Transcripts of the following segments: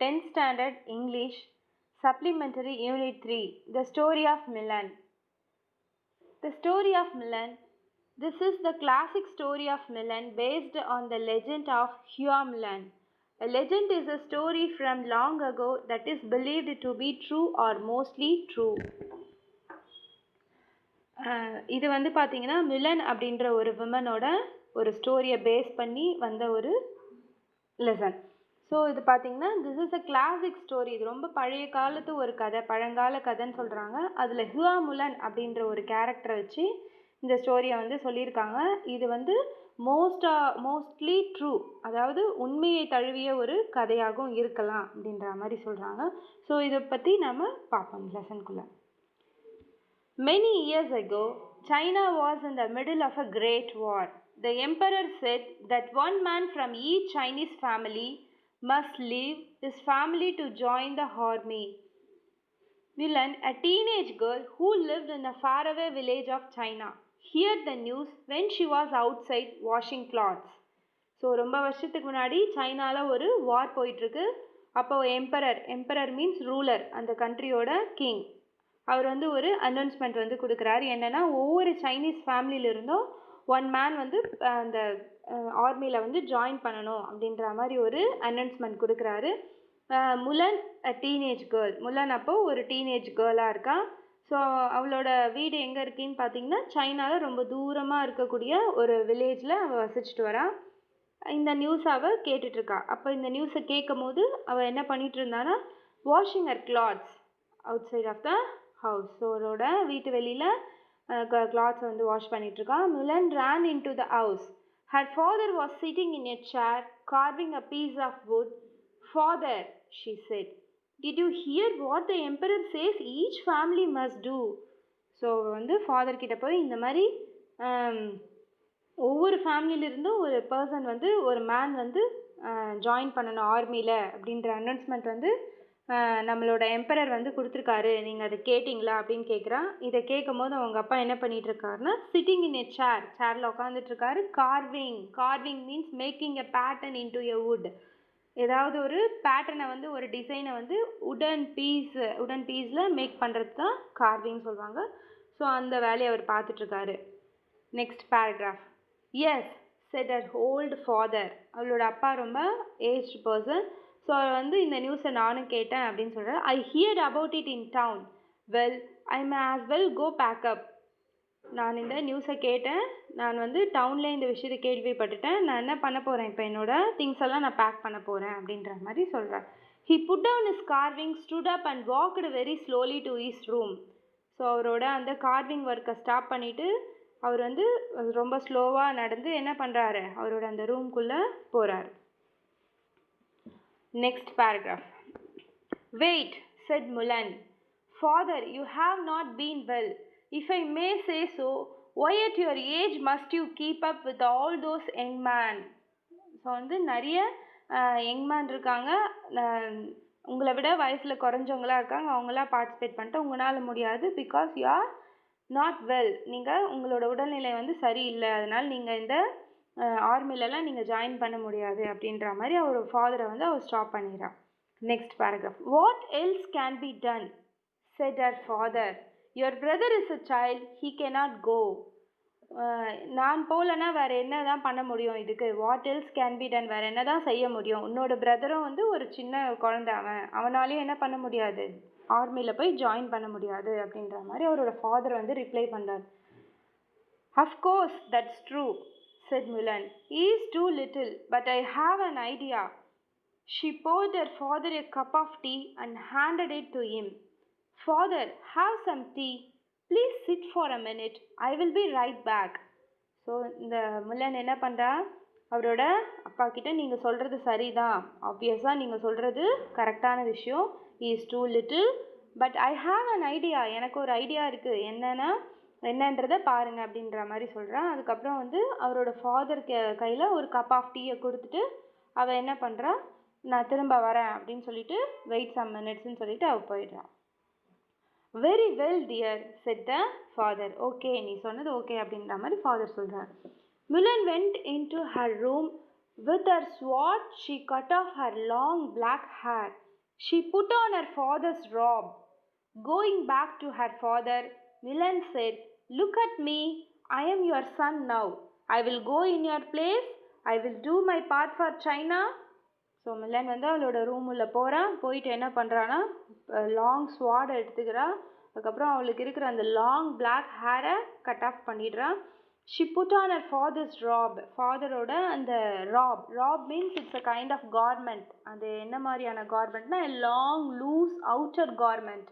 10th Standard English Supplementary Unit 3 The Story of Milan. The Story of Milan. This is the classic story of Milan based on the legend of Hugh Milan. A legend is a story from long ago that is believed to be true or mostly true. இது வந்து பார்த்தீங்கன்னா Milan அப்படின்ற ஒரு விமனோட ஒரு ஸ்டோரியை base பண்ணி வந்த ஒரு லெசன். ஸோ இது பார்த்தீங்கன்னா this is a classic story. இது ரொம்ப பழைய காலத்து ஒரு கதை, பழங்கால கதைன்னு சொல்கிறாங்க. அதில் ஹுவா முலன் அப்படின்ற ஒரு கேரக்டரை வச்சு இந்த ஸ்டோரியை வந்து சொல்லியிருக்காங்க. இது வந்து மோஸ்ட்லி ட்ரூ, அதாவது உண்மையை தழுவிய ஒரு கதையாகவும் இருக்கலாம் அப்படின்ற மாதிரி சொல்கிறாங்க. ஸோ இதை பற்றி நம்ம பார்ப்போம் லெசனுக்குள்ளே. Many years ago, China was in the middle of a great war. The emperor said that one man from each Chinese family must leave his family to join the army. Milan, a teenage girl who lived in a faraway village of China, heard the news when she was outside washing clothes. So ரொம்ப வருஷத்துக்கு முன்னாடி சைனாவில் ஒரு வார் போயிட்டுருக்கு. அப்போ emperor means ruler, அந்த கண்ட்ரியோட king, அவர் வந்து ஒரு அனௌன்ஸ்மெண்ட் வந்து கொடுக்குறாரு. என்னென்னா ஒவ்வொரு சைனீஸ் ஃபேமிலியிலிருந்தும் ஒன் மேன் வந்து அந்த ஆர்மியில் வந்து ஜாயின் பண்ணணும் அப்படின்ற மாதிரி ஒரு அனௌன்ஸ்மெண்ட் கொடுக்குறாரு. முலன் அ டீனேஜ் கேர்ள். முலன் அப்போது ஒரு டீனேஜ் கேர்ளாக இருக்கா. ஸோ அவளோட வீடு எங்கே இருக்குன்னு பார்த்தீங்கன்னா சைனாவில் ரொம்ப தூரமாக இருக்கக்கூடிய ஒரு வில்லேஜில் அவள் வசிச்சுட்டு வரா. இந்த நியூஸ் அவள் கேட்டுட்ருக்கா. அப்போ இந்த நியூஸை கேட்கும் போது அவள் என்ன பண்ணிகிட்டு இருந்தான்னா washing her clothes outside of the house. So அவரோட வீட்டு வெளியில் கிளாத்ஸ் வந்து வாஷ் பண்ணிகிட்ருக்கா. Mulan ran into the house. Her father was sitting in a chair carving a piece of wood. Father, she said, did you hear what the emperor says each family must do? So வந்து father கிட்ட போய் இந்த மாதிரி ஒவ்வொரு ஃபேமிலியிலிருந்தும் ஒரு person வந்து ஒரு man வந்து ஜாயின் பண்ணணும் ஆர்மியில் அப்படின்ற அனௌன்ஸ்மெண்ட் வந்து நம்மளோட எம்பரர் வந்து கொடுத்துருக்காரு, நீங்கள் அதை கேட்டிங்களா அப்படின்னு கேட்குறான். இதை கேட்கும் போது அவங்க அப்பா என்ன பண்ணிகிட்ருக்காருன்னா சிட்டிங் இன் எ சேரில் உட்காந்துட்ருக்காரு. Carving means making a pattern into a wood. ஏதாவது ஒரு பேட்டர்னை வந்து ஒரு டிசைனை வந்து உடன் பீஸில் மேக் பண்ணுறது தான் கார்விங் சொல்லுவாங்க. ஸோ அந்த வேலையை அவர் பார்த்துட்ருக்காரு. Next paragraph. Yes said her old father. அவளோட அப்பா ரொம்ப ஏஜ்டு பர்சன். ஸோ அவர் வந்து இந்த நியூஸை நானும் கேட்டேன் அப்படின்னு சொல்கிறார். I heard about it in town. Well I may as well go back up. நான் இந்த நியூஸை கேட்டேன், நான் வந்து டவுனில் இந்த விஷயத்தை கேள்விப்பட்டுட்டேன். நான் என்ன பண்ண போகிறேன், இப்போ என்னோட திங்ஸ் எல்லாம் நான் பேக் பண்ண போகிறேன் அப்படின்ற மாதிரி சொல்கிறார். He put down his carving, stood up and walked very slowly to his room. So அவரோட அந்த கார்விங் ஒர்க்கை ஸ்டாப் பண்ணிவிட்டு அவர் வந்து ரொம்ப ஸ்லோவாக நடந்து என்ன பண்ணுறாரு, அவரோட அந்த ரூம்குள்ளே போகிறார். Next paragraph. Wait, said Mulan. Father, you have not been well. If I may say so, why at your age must you keep up with all those young men? So வந்து நிறைய யங் மேன் இருக்காங்க, உங்களை விட வயசில் குறைஞ்சவங்களா இருக்காங்க. அவங்களாம் participate பண்ணிட்டு உங்களால் முடியாது. Because you are not well. நீங்கள் உங்களோட உடல்நிலை வந்து சரியில்லை, அதனால் நீங்கள் இந்த ஆர்மிலலாம் நீங்கள் ஜாயின் பண்ண முடியாது அப்படின்ற மாதிரி அவர் ஃபாதரை வந்து அவர் ஸ்டாப் பண்ணிடுறான். Next paragraph. What else can be done said her father. Your brother is a child, he cannot go. நான் போகலன்னா வேறு என்ன தான் பண்ண முடியும் இதுக்கு. What else can be done, வேறு என்ன தான் செய்ய முடியும். உன்னோட பிரதரும் வந்து ஒரு சின்ன குழந்தை, அவனாலேயும் என்ன பண்ண முடியாது, ஆர்மியில் போய் ஜாயின் பண்ண முடியாது அப்படின்ற மாதிரி அவரோட ஃபாதர் வந்து ரிப்ளை பண்ணுறார். Of course that's true said Mulan. He is too little, but I have an idea. She poured her father a cup of tea and handed it to him. Father, have some tea. Please sit for a minute. I will be right back. So இந்த முலன் என்ன பண்ணுறா, அவரோட அப்பா கிட்ட நீங்கள் சொல்கிறது சரிதான், ஆப்வியஸாக நீங்கள் சொல்கிறது கரெக்டான விஷயம். he is too little, but I have an idea. எனக்கு ஒரு ஐடியா இருக்குது, என்னன்றதை பாருங்க அப்படின்ற மாதிரி சொல்கிறான். அதுக்கப்புறம் வந்து அவரோட ஃபாதர் கையில் ஒரு கப் ஆஃப் டீயை கொடுத்துட்டு அவள் என்ன பண்ணுறா, நான் திரும்ப வரேன் அப்படின்னு சொல்லிட்டு வெயிட் சம் மினிட்ஸ்ன்னு சொல்லிட்டு அவள் போயிடுறான். Very well dear said the father. Okay, நீ சொன்னது ஓகே அப்படின்ற மாதிரி ஃபாதர் சொல்கிறார். Mulan went into her room. With her sword she cut off her long black hair. She put on her father's robe. Going back to her father, Milan said, "Look at me. I am your son now. I will go in your place. I will do my part for China." So Mulan வந்து அவளோட room உள்ள போகிறான். போயிட்டு என்ன பண்ணுறான்னா, long ஸ்வாடை எடுத்துக்கிறா. அதுக்கப்புறம் அவளுக்கு இருக்கிற அந்த லாங் பிளாக் ஹேரை கட் ஆஃப் பண்ணிடுறான். She put on her father's robe. ஃபாதரோட அந்த robe means it's a kind of garment. அது என்ன மாதிரியான கார்மெண்ட்னா long loose outer garment.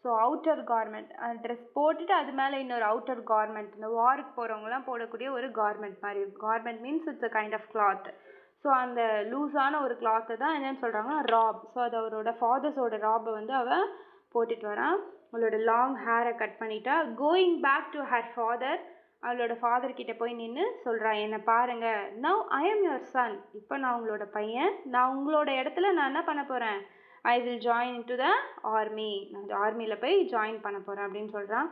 So outer garment dress போட்டுட்டு அது மேலே இன்னொரு அவுட்டர் கார்மெண்ட், இந்த வாருக்கு போகிறவங்களாம் போடக்கூடிய ஒரு கார்மெண்ட் மாதிரி. Garment means it's a kind of cloth. So அந்த லூஸான ஒரு கிளாத்தை தான் என்னென்னு சொல்கிறாங்கன்னா ராப். ஸோ அது அவரோட ஃபாதர்ஸோட ராபை வந்து அவள் போட்டுட்டு வரான். அவளோட லாங் ஹேரை கட் பண்ணிட்டா. Going back to her father, அவளோட ஃபாதர்கிட்ட போய் நின்று சொல்கிறான், என்னை பாருங்கள், now I am your son. இப்போ நான் உங்களோட பையன். நான் உங்களோட இடத்துல நான் என்ன பண்ண போகிறேன், I will join to the army. நான் ஆர்மியில் போய் ஜாயின் பண்ண போகிறேன் அப்படின்னு சொல்கிறான்.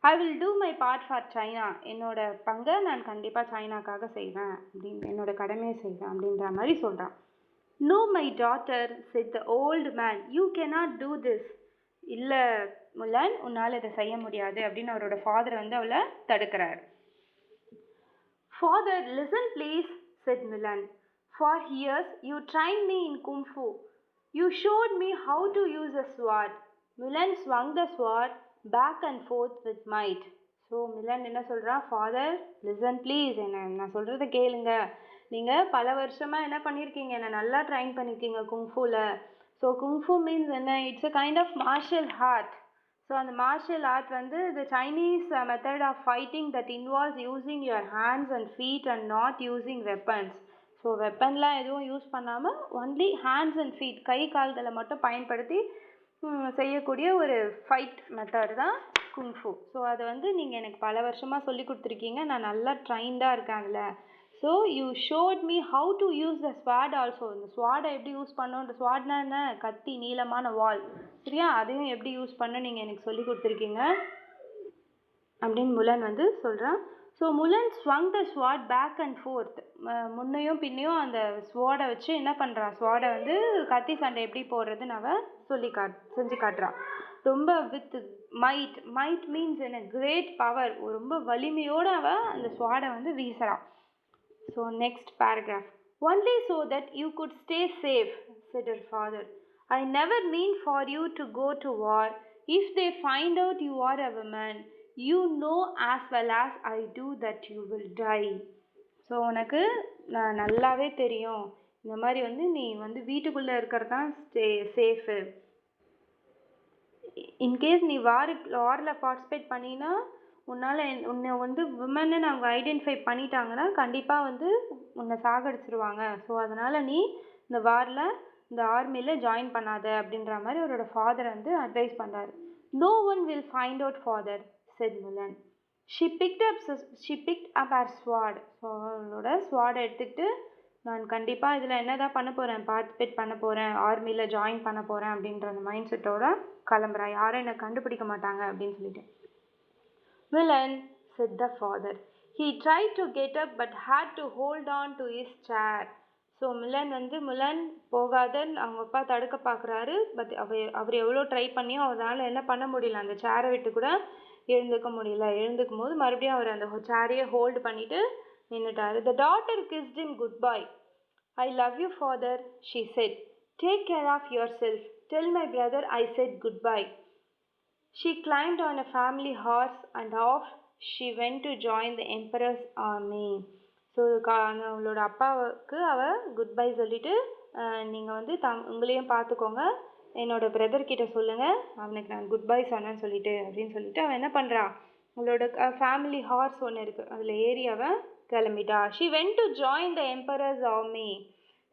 I will do my part for China. என்னோட பங்கை நான் கண்டிப்பாக சைனாக்காக செய்வேன் அப்படின்னு, என்னோட கடமையை செய்வேன் அப்படின்ற மாதிரி சொல்கிறான். No my daughter, said the old man, you cannot do this. இல்லை முலன், உன்னால் இதை செய்ய முடியாது அப்படின்னு அவரோட ஃபாதர் வந்து அவளை தடுக்கிறார். Father, listen please, said Milan. For years you trained me in Kung Fu. You showed me how to use a sword. Milan swung the sword back and forth with might. So Mulan என்ன சொல்கிறான், father listen please, நான் சொல்கிறத கேளுங்க. நீங்கள் பல வருஷமாக என்ன பண்ணியிருக்கீங்க, என்னை நல்லா ட்ரைன் பண்ணியிருக்கீங்க குங்ஃபூவில். ஸோ குங்ஃபூ மீன்ஸ் என்ன, it's a kind of martial art. So அந்த மார்ஷியல் ஆர்ட் வந்து the Chinese method of fighting that involves using your hands and feet and not using weapons. So வெப்பன்லாம் எதுவும் யூஸ் பண்ணாமல் only hands and feet, கை கால்களை மட்டும் பயன்படுத்தி செய்யக்கூடிய ஒரு ஃபைட் மெத்தட் தான் குங்ஃபூ. ஸோ அதை வந்து நீங்கள் எனக்கு பல வருஷமாக சொல்லி கொடுத்துருக்கீங்க, நான் நல்லா ட்ரைன்டாக இருக்கேன் அதில். So you showed me how to use the sword also. இந்த ஸ்வாடை எப்படி யூஸ் பண்ணோன்ற, ஸ்வாட்னா என்ன, கத்தி, நீளமான வால், சரியா, அதையும் எப்படி யூஸ் பண்ண நீங்கள் எனக்கு சொல்லி கொடுத்துருக்கீங்க அப்படின்னு முலன் வந்து சொல்கிறான். So Mulan swung the sword back and forth. முன்னையும் பின்னையும் அந்த ஸ்வாடை வச்சு என்ன பண்ணுறான், ஸ்வாடை வந்து கத்தி சண்டை எப்படி போடுறதுன்னு அவன் செஞ்சு காட்டுறான். ரொம்ப வித் மைட் மீன்ஸ் என்ன, கிரேட் பவர், ரொம்ப வலிமையோடு அவன் அந்த ஸ்வாடை வந்து வீசுகிறான். So next paragraph. Only so that you could stay safe, said her father. I never mean for you to go to war. If they find out you are a woman, you know as well as I do that you will die. So உனக்கு நான் நல்லாவே தெரியும், இந்த மாதிரி வந்து நீ வந்து வீட்டுக்குள்ளே இருக்கிறது தான் சேஃபு. இன்கேஸ் நீ வாரில் பார்ட்டிசிபேட் பண்ணினா உன்னை வந்து விமன்னு அவங்க ஐடென்டிஃபை பண்ணிட்டாங்கன்னா கண்டிப்பாக வந்து உன்னை சாகடிச்சிருவாங்க. ஸோ அதனால் நீ இந்த வாரில், இந்த ஆர்மியில் ஜாயின் பண்ணாத அப்படின்ற மாதிரி அவரோட ஃபாதர் வந்து அட்வைஸ் பண்ணுறாரு. No one will find out father, said Mulan. She picked up her sword. So அவளோட ஸ்வாடை எடுத்துக்கிட்டு, நான் கண்டிப்பாக இதில் என்ன தான் பண்ண போகிறேன், பார்ட்டிசிபேட் பண்ண போகிறேன், ஆர்மியில் ஜாயின் பண்ண போகிறேன் அப்படின்ற அந்த மைண்ட் செட்டோட கிளம்புறா. யாரும் என்னை கண்டுபிடிக்க மாட்டாங்க அப்படின்னு சொல்லிட்டு. Milan, said the father. He tried to get up but had to hold on to his chair. So Mulan போகாதன்னு அவங்க அப்பா தடுக்க பார்க்குறாரு. பட் அவர் எவ்வளோ ட்ரை பண்ணியும் அவரால் என்ன பண்ண முடியல, அந்த சேரை விட்டு கூட எழுந்துக்க முடியல. எழுந்துக்கும் போது மறுபடியும் அவர் அந்த சேரையே ஹோல்டு பண்ணிட்டு நின்றுட்டாரு. The daughter kissed him goodbye. I love you father, she said. Take care of yourself. Tell my brother I said goodbye. She climbed on a family horse and off she went to join the emperor's army. So அவளோட அப்பாவுக்கு அவள் good bye சொல்லிவிட்டு, நீங்கள் வந்து உங்களையும் பார்த்துக்கோங்க, என்னோட பிரதர்கிட்ட சொல்லுங்கள் அவனுக்கு நான் குட் பை சொன்னேன்னு சொல்லிட்டு அப்படின்னு சொல்லிட்டு அவன் என்ன பண்ணுறா, அவளோட ஃபேமிலி ஹார்ஸ் ஒன்று இருக்குது, அதில் ஏறி அவன் கிளம்பிட்டா. She went to join the emperor's army.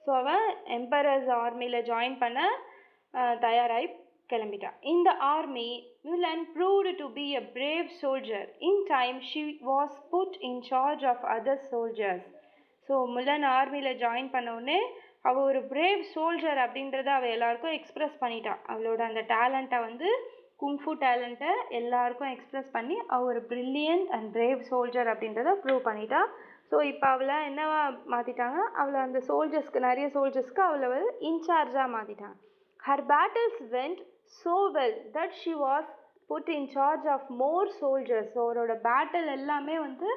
So அவன் எம்பரர்ஸ் ஆர்மியில் ஜாயின் பண்ண தயாராகி கிளம்பிட்டா. In the army, Mulan proved to be a brave soldier. In time, she was put in charge of other soldiers. So Mulan ஆர்மியில் join பண்ண உடனே அவள் ஒரு பிரேவ் சோல்ஜர் அப்படின்றத அவள் எல்லாருக்கும் எக்ஸ்ப்ரெஸ் பண்ணிட்டாள். அவளோட அந்த டேலண்ட்டை வந்து, குங்ஃபூ டேலண்ட்டை எல்லாருக்கும் எக்ஸ்ப்ரெஸ் பண்ணி அவள் ஒரு பிரில்லியன்ட் அண்ட் பிரேவ் சோல்ஜர் அப்படின்றத ப்ரூவ் பண்ணிட்டா. ஸோ இப்போ அவளை என்னவா மாற்றிட்டாங்க, அவளை அந்த சோல்ஜர்ஸ்க்கு, நிறைய சோல்ஜர்ஸ்க்கு அவளை வந்து இன்சார்ஜாக மாற்றிட்டாங்க. Her battles went so well that she was put in charge of more soldiers. So அவரோட பேட்டில் எல்லாமே வந்து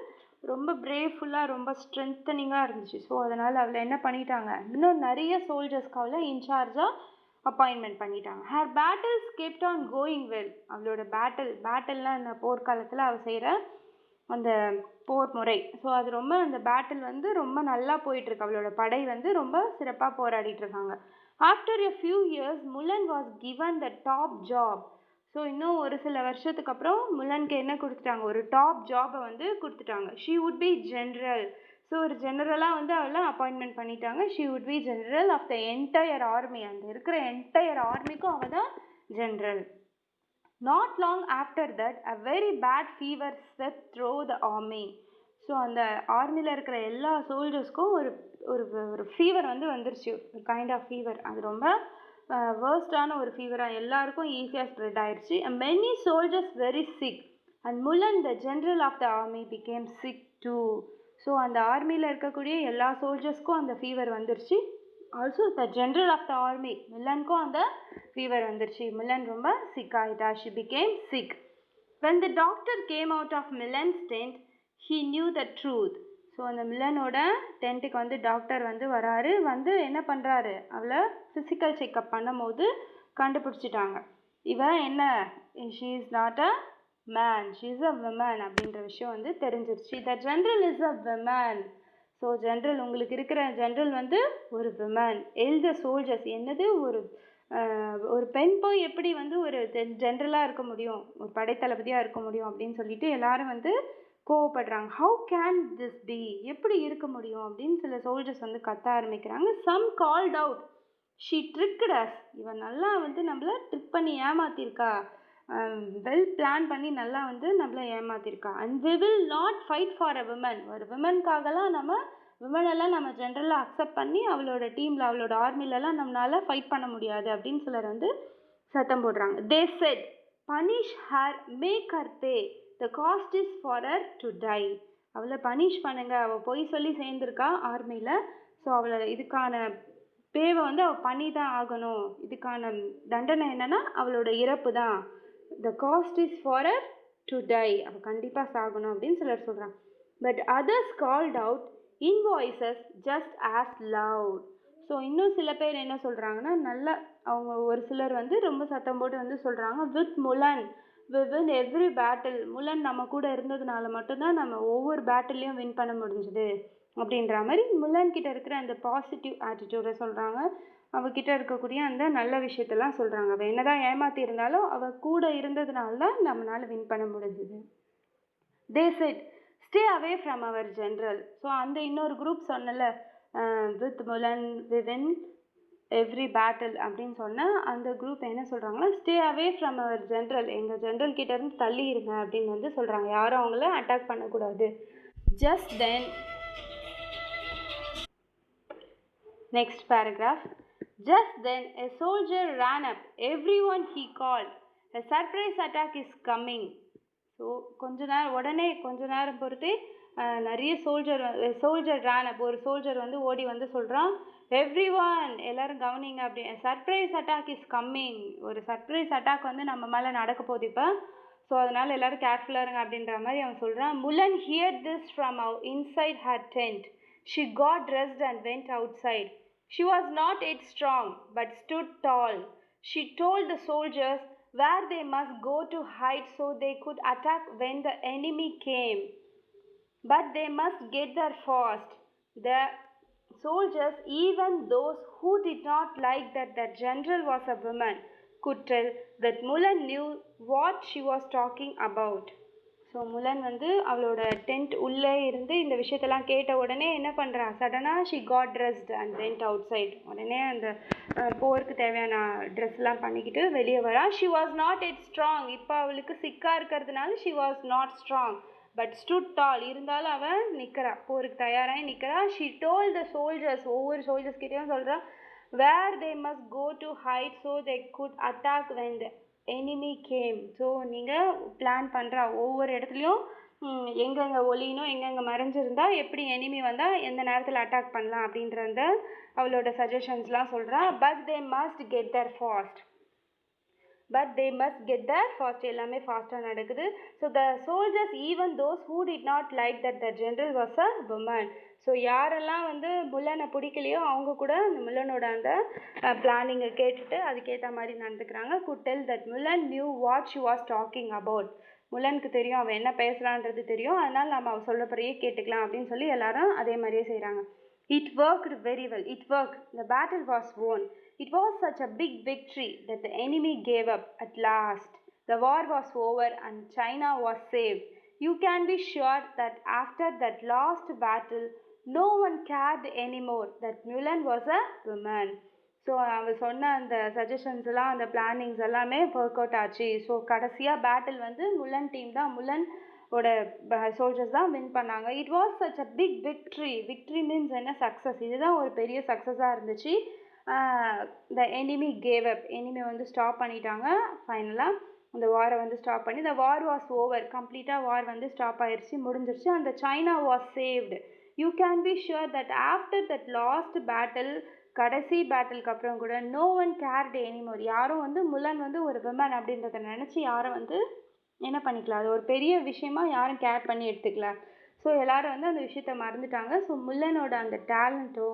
ரொம்ப பிரேவ்ஃபுல்லாக ரொம்ப ஸ்ட்ரென்தனிங்காக இருந்துச்சு. ஸோ அதனால் அவளை என்ன பண்ணிட்டாங்க, இன்னும் நிறைய சோல்ஜர்ஸ்க்கு அவளை இன்சார்ஜாக அப்பாயின்மெண்ட் பண்ணிட்டாங்க. Her battles kept on going well. அவளோட பேட்டில்லாம் இந்த போர்க்காலத்தில் அவள் செய்கிற அந்த போர் முறை, ஸோ அது ரொம்ப அந்த பேட்டில் வந்து ரொம்ப நல்லா போயிட்டுருக்கு. அவளோட படை வந்து ரொம்ப சிறப்பாக போராடிட்டு இருக்காங்க. After a few years முலன் was given the top job. So இன்னும் ஒரு சில வருஷத்துக்கு அப்புறம் முலனுக்கு என்ன கொடுத்துட்டாங்க, ஒரு டாப் ஜாபை வந்து கொடுத்துட்டாங்க. She would be general. So ஒரு ஜெனரலாக வந்து அவளை அப்பாயின்மெண்ட் பண்ணிட்டாங்க. She would be general of the entire army. அந்த இருக்கிற என்டையர் ஆர்மிக்கும் அவள் தான் general. Not long after that, a very bad fever swept through the army. So அந்த ஆர்மியில் இருக்கிற எல்லா சோல்ஜர்ஸ்க்கும் ஒரு ஒரு ஒரு ஃபீவர் வந்து வந்துருச்சு, ஒரு கைண்ட் ஆஃப் ஃபீவர். அது ரொம்ப வேர்ஸ்டான ஒரு ஃபீவராக எல்லாருக்கும் ஈஸியாக ஸ்ப்ரெட் ஆயிடுச்சு. Many soldiers very sick and Mulan the general of the army became sick too. So அந்த ஆர்மியில் இருக்கக்கூடிய எல்லா சோல்ஜர்ஸ்க்கும் அந்த ஃபீவர் வந்துருச்சு. Also the general of the army முலனுக்கும் அந்த ஃபீவர் வந்துருச்சு. முலன் ரொம்ப சிக் ஆகிட்டா. She became sick. when the doctor came out of Milan's tent, he knew the truth. So அந்த மிலனோட டென்ட்டுக்கு வந்து டாக்டர் வந்து வராரு. வந்து என்ன பண்ணுறாரு, அவளை ஃபிசிக்கல் செக்கப் பண்ணும் போது கண்டுபிடிச்சிட்டாங்க, இவன் என்ன, she is not a man, she is a women அப்படின்ற விஷயம் வந்து தெரிஞ்சிருச்சு. The general is a women. So general, உங்களுக்கு இருக்கிற ஜென்ரல் வந்து ஒரு விமன். எல் த சோல்ஜர்ஸ், என்னது ஒரு பெண் போய் எப்படி வந்து ஒரு ஜென்ரலாக இருக்க முடியும், ஒரு படைத்தளபதியாக இருக்க முடியும் அப்படின்னு சொல்லிட்டு எல்லாரும் வந்து கோவப்படுறாங்க. ஹவு கேன் திஸ் பி, எப்படி இருக்க முடியும் அப்படின்னு சில சோல்ஜர்ஸ் வந்து கத்த ஆரம்பிக்கிறாங்க. Some called out, she tricked us. இவன் நல்லா வந்து நம்மளை ட்ரிக் பண்ணி ஏமாத்திருக்கா, வெல் பிளான் பண்ணி நல்லா வந்து நம்மளை ஏமாத்திருக்கா. And we will not fight for a women. ஒரு விமனுக்காகலாம் நம்ம விமனெல்லாம் நம்ம ஜென்ரலாக அக்செப்ட் பண்ணி அவளோட டீமில் அவளோட ஆர்மிலலாம் நம்மளால் ஃபைட் பண்ண முடியாது அப்படின்னு சிலர் வந்து சத்தம் போடுறாங்க. They said punish her, make her pay, the cost is for her to die. அவளை பனிஷ் பண்ணுங்க, அவள் பொய் சொல்லி சேர்ந்துருக்கா ஆர்மியில். ஸோ அவளை இதுக்கான பேவை வந்து அவள் பண்ணி தான் ஆகணும். இதுக்கான தண்டனை என்னன்னா அவளோட இறப்பு தான். The cost is for her to die, அவள் கண்டிப்பாக சாகணும் அப்படின்னு சிலர் சொல்கிறாங்க. But others called out in voices just as loud. So இன்னும் சில பேர் என்ன சொல்கிறாங்கன்னா, நல்லா அவங்க ஒரு சிலர் வந்து ரொம்ப சத்தம் போட்டு வந்து சொல்கிறாங்க, with Mulan we win every battle. Mulan நம்ம கூட இருந்ததுனால மட்டும்தான் நம்ம ஒவ்வொரு பேட்டிலையும் வின் பண்ண முடிஞ்சுது அப்படின்ற மாதிரி முலன் கிட்ட இருக்கிற அந்த பாசிட்டிவ் ஆட்டிடியூடை சொல்கிறாங்க. அவகிட்ட இருக்கக்கூடிய அந்த நல்ல விஷயத்தெல்லாம் சொல்கிறாங்க. அவள் என்னதான் ஏமாற்றி இருந்தாலும் அவள் கூட இருந்ததுனால தான் நம்மளால் வின் பண்ண முடிஞ்சுது. They said stay away from our general. So அந்த இன்னொரு குரூப் சொன்னல, with Mulan we win every battle அப்படின்னு சொன்னால் அந்த குரூப் என்ன சொல்கிறாங்கன்னா, stay away from our general, எங்கள் ஜென்ரல் கிட்டேருந்து தள்ளி இருங்க அப்படின்னு வந்து சொல்கிறாங்க. யாரும் அவங்கள அட்டாக் பண்ணக்கூடாது. Just then, next paragraph. Just then a soldier ran up. Everyone he called, a surprise attack is coming. So கொஞ்ச நேரம் பொறுத்து நிறைய சோல்ஜர் ரேன் அப், ஒரு சோல்ஜர் வந்து ஓடி வந்து சொல்கிறான், எவ்ரி ஒன் எல்லாரும் கவனிங்க அப்படி, சர்ப்ரைஸ் அட்டாக் இஸ் கம்மிங், ஒரு சர்ப்ரைஸ் அட்டாக் வந்து நம்ம மேலே நடக்க போகுது இப்போ, ஸோ அதனால் எல்லோரும் கேர்ஃபுல்லாக இருங்க அப்படின்ற மாதிரி அவன் சொல்கிறான். Mulan hear this from inside her tent. She got dressed and went outside. She was not yet strong, but stood tall. She told the soldiers where they must go to hide so they could attack when the enemy came. But they must get there fast. The soldiers, even those who did not like that the general was a woman, could tell that Mulan knew what she was talking about. So Mulan வந்து அவளோட tent உள்ளே இருந்து இந்த விஷயத்தெல்லாம் கேட்ட உடனே என்ன பண்ணுறா, சடனாக she got dressed and went outside. உடனே அந்த போருக்கு தேவையான ட்ரெஸ்லாம் பண்ணிக்கிட்டு வெளியே வரா. She was not yet strong. இப்போ அவளுக்கு சிக்காக இருக்கிறதுனால she was not strong, but stood tall. இருந்தாலும் அவள் நிற்கிறா, போருக்கு தயாராகி நிற்கிறா. ஷி டோல் த சோல்ஜர்ஸ், ஒவ்வொரு சோல்ஜர்ஸ் கிட்டேயும் சொல்கிறா, where they must go to hide so they could attack when the enemy came. So நீங்கள் பிளான் பண்ணுற ஒவ்வொரு இடத்துலையும் எங்கெங்கே ஒளியணும் எங்கெங்கே மறைஞ்சிருந்தா எப்படி எனிமி வந்தால் எந்த நேரத்தில் அட்டாக் பண்ணலாம் அப்படின்ற அந்த அவளோட சஜஷன்ஸ்லாம் சொல்கிறா. But they must get there fast எல்லாமே ஃபாஸ்ட்டாக நடக்குது. So the soldiers even those who did not like that the general was a women. So யாரெல்லாம் வந்து முல்லனை பிடிக்கலையோ அவங்க கூட அந்த முல்லனோட அந்த பிளானிங்கை கேட்டுட்டு அதுக்கேற்ற மாதிரி நடந்துக்கிறாங்க. Could tell that Mulan knew what she was talking about. முல்லனுக்கு தெரியும் அவன் என்ன பேசுகிறான்றது தெரியும், அதனால் நம்ம அவள் சொல்கிறப்பறையே கேட்டுக்கலாம் அப்படின்னு சொல்லி எல்லாரும் அதே மாதிரியே செய்கிறாங்க. It worked very well. It worked. The battle was won. It was such a big victory that the enemy gave up at last. The war was over and China was saved. You can be sure that after that last battle, no one cared anymore that Mulan was a woman. So அவள் சொன்ன அந்த suggestions எல்லாம் அந்த plannings எல்லாமே work out ஆச்சு. So கடைசியாக battle வந்து முல்லன் team தான், முல்லன் ஓட சோல்ஜர்ஸ் தான் வின் பண்ணாங்க. It was such a big victory means என்ன, சக்ஸஸ். இதுதான் ஒரு பெரிய சக்ஸஸாக இருந்துச்சு. The enemy gave up, enemy வந்து ஸ்டாப் பண்ணிட்டாங்க. ஃபைனலாக அந்த வாரை வந்து ஸ்டாப் பண்ணி த வார் வாஸ் ஓவர், கம்ப்ளீட்டாக வார் வந்து ஸ்டாப் ஆயிடுச்சு, முடிஞ்சிருச்சு. அந்த China was saved. You can be sure that after that last battle, கடைசி பேட்டிலுக்கு அப்புறம் கூட நோ ஒன் கேர்டு எனிமோர், யாரும் வந்து முல்லன் வந்து ஒரு விமன் அப்படின்றத நினச்சி யாரும் வந்து என்ன பண்ணிக்கலாம், அது ஒரு பெரிய விஷயமா யாரும் கேர் பண்ணி எடுத்துக்கல. ஸோ எல்லாரும் வந்து அந்த விஷயத்த மறந்துட்டாங்க. ஸோ முல்லனோட அந்த டேலண்ட்டோ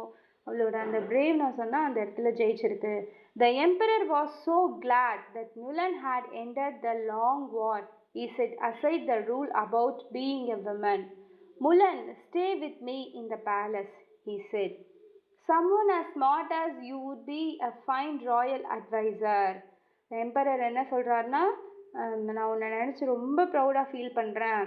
அவளோட அந்த பிரேவ்னஸ் வந்து அந்த இடத்துல ஜெயிச்சிருக்கு. The emperor was so glad that Mulan had ended the long war. He set aside the rule about being a woman. Mulan, stay with me in the palace, he said. Someone as smart as you would be a fine royal advisor. Emperor என்ன சொல்கிறாருன்னா, நான் உன்னை நினச்சி ரொம்ப ப்ரௌடாக feel பண்ணுறேன்.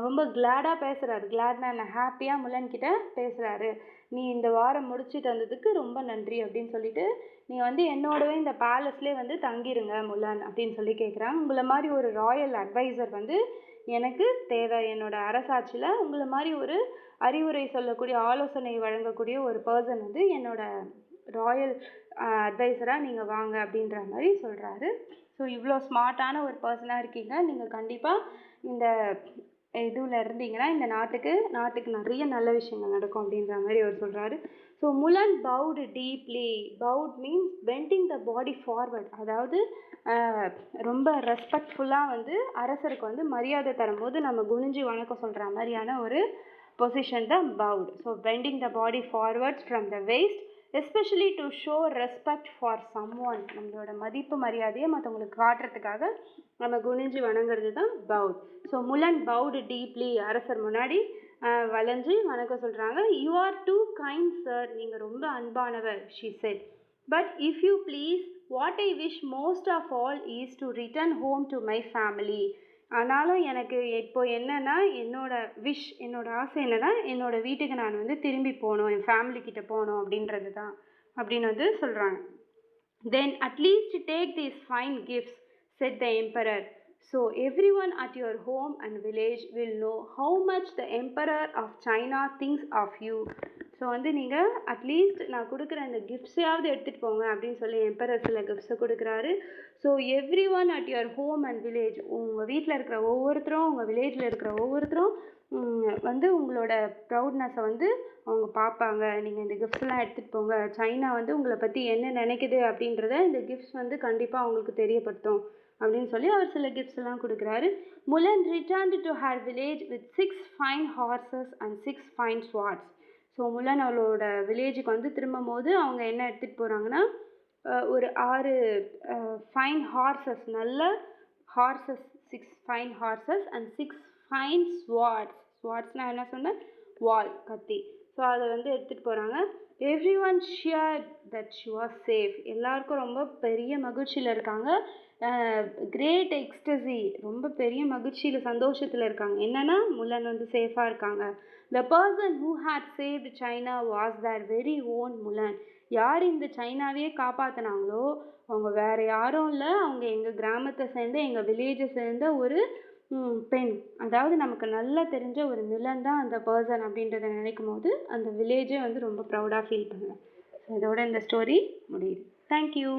ரொம்ப கிளாடாக பேசுகிறாரு. கிளாட்னா என்ன, ஹாப்பியாக முல்லன்கிட்ட பேசுகிறாரு. நீ இந்த வாரம் முடிச்சுட்டு வந்ததுக்கு ரொம்ப நன்றி அப்படின்னு சொல்லிட்டு நீ வந்து என்னோடவே இந்த பேலஸ்லேயே வந்து தங்கிருங்க முல்லன் அப்படின்னு சொல்லி கேட்குறாங்க. உங்களை மாதிரி ஒரு ராயல் அட்வைசர் வந்து எனக்கு தேவை. என்னோட அரசாட்சியில் உங்களை மாதிரி ஒரு அறிவுரை சொல்லக்கூடிய, ஆலோசனை வழங்கக்கூடிய ஒரு பர்சன் வந்து என்னோட ராயல் அட்வைசராக நீங்கள் வாங்க அப்படின்ற மாதிரி சொல்கிறாரு. ஸோ இவ்வளோ ஸ்மார்ட்டான ஒரு பர்சனாக இருக்கீங்க, நீங்கள் கண்டிப்பாக இந்த இதுவில் இருந்தீங்கன்னா இந்த நாட்டுக்கு நிறைய நல்ல விஷயங்கள் நடக்கும் அப்படின்ற மாதிரி அவர் சொல்கிறாரு. So முலன் பவுடு deeply. பவுட் means bending the body forward, அதாவது ரொம்ப ரெஸ்பெக்ட்ஃபுல்லாக வந்து அரசருக்கு வந்து மரியாதை தரும்போது நம்ம குனிஞ்சு வணக்கம் சொல்கிற மாதிரியான ஒரு பொசிஷன் தான் bowed. So bending the body forwards from the waist, especially to show respect for someone. நம்மளோட மதிப்பு மரியாதையை மற்றவங்களுக்கு காட்டுறதுக்காக நம்ம குனிஞ்சு வணங்குறது தான் பவுட். ஸோ முலன் பவுடு டீப்லி, அரசர் முன்னாடி வளைஞ்சு வணக்கம் சொல்கிறாங்க. You are too kind sir, நீங்கள் ரொம்ப அன்பானவர், she said. But if you please, what I wish most of all is to return home to my family. ஆனாலும் எனக்கு இப்போ என்னென்னா, என்னோட ஆசை என்னென்னா, என்னோட வீட்டுக்கு நான் வந்து திரும்பி போகணும், என் ஃபேமிலிக்கிட்ட போகணும் அப்படின்றது தான் அப்படின்னு வந்து சொல்கிறாங்க. தென் at least take these fine gifts, said the emperor. So everyone at your home and village will know how much the emperor of China thinks of you. So வந்து நீங்கள் அட்லீஸ்ட் நான் கொடுக்குற அந்த கிஃப்ட்ஸையாவது எடுத்துகிட்டு போங்க அப்படின்னு சொல்லி எம்பரர் சில கிஃப்ட்ஸை கொடுக்குறாரு. So every one at your home and village, உங்கள் வீட்டில் இருக்கிற ஒவ்வொருத்தரும், உங்கள் வில்லேஜில் இருக்கிற ஒவ்வொருத்தரும் வந்து உங்களோட ப்ரௌட்னஸை வந்து அவங்க பார்ப்பாங்க. நீங்கள் இந்த கிஃப்ட்ஸ்லாம் எடுத்துகிட்டு போங்க, சைனா வந்து உங்களை பற்றி என்ன நினைக்குது அப்படின்றத இந்த கிஃப்ட்ஸ் வந்து கண்டிப்பாக அவங்களுக்கு தெரியப்படுத்தும் அப்படின்னு சொல்லி அவர் சில கிஃப்ட்ஸ் எல்லாம் கொடுக்குறாரு. முலன் returned to her village with 6 fine horses and 6 fine swords. So முலன் அவளோட வில்லேஜுக்கு வந்து திரும்பும் போது அவங்க என்ன எடுத்துகிட்டு போகிறாங்கன்னா, ஒரு 6 ஃபைன் ஹார்சஸ், நல்ல horses, 6 fine horses and 6 fine swords. ஸ்வார்ட்ஸ்னால் என்ன சொன்னேன், வால், கத்தி. ஸோ அதை வந்து எடுத்துகிட்டு போகிறாங்க. Everyone cheered that she was safe. எல்லாருக்கும் ரொம்ப பெரிய மகிழ்ச்சியில் இருக்காங்க. கிரேட் எக்ஸ்டசி, ரொம்ப பெரிய மகிழ்ச்சியில் சந்தோஷத்தில் இருக்காங்க. என்னென்னா முலன் வந்து சேஃபாக இருக்காங்க. The person who had saved China was their very own Mulan. யார் இந்த சைனாவையே காப்பாற்றினாங்களோ அவங்க வேறு யாரும் இல்லை, அவங்க எங்கள் கிராமத்தை சேர்ந்த, எங்கள் வில்லேஜை சேர்ந்த ஒரு பெண். அதாவது நமக்கு நல்லா தெரிஞ்ச ஒரு முலன் தான் அந்த பர்சன் அப்படின்றத நினைக்கும் போது அந்த வில்லேஜே வந்து ரொம்ப ப்ரௌடாக ஃபீல் பண்ணுவேன். ஸோ இதோட இந்த ஸ்டோரி முடியுது. தேங்க்யூ.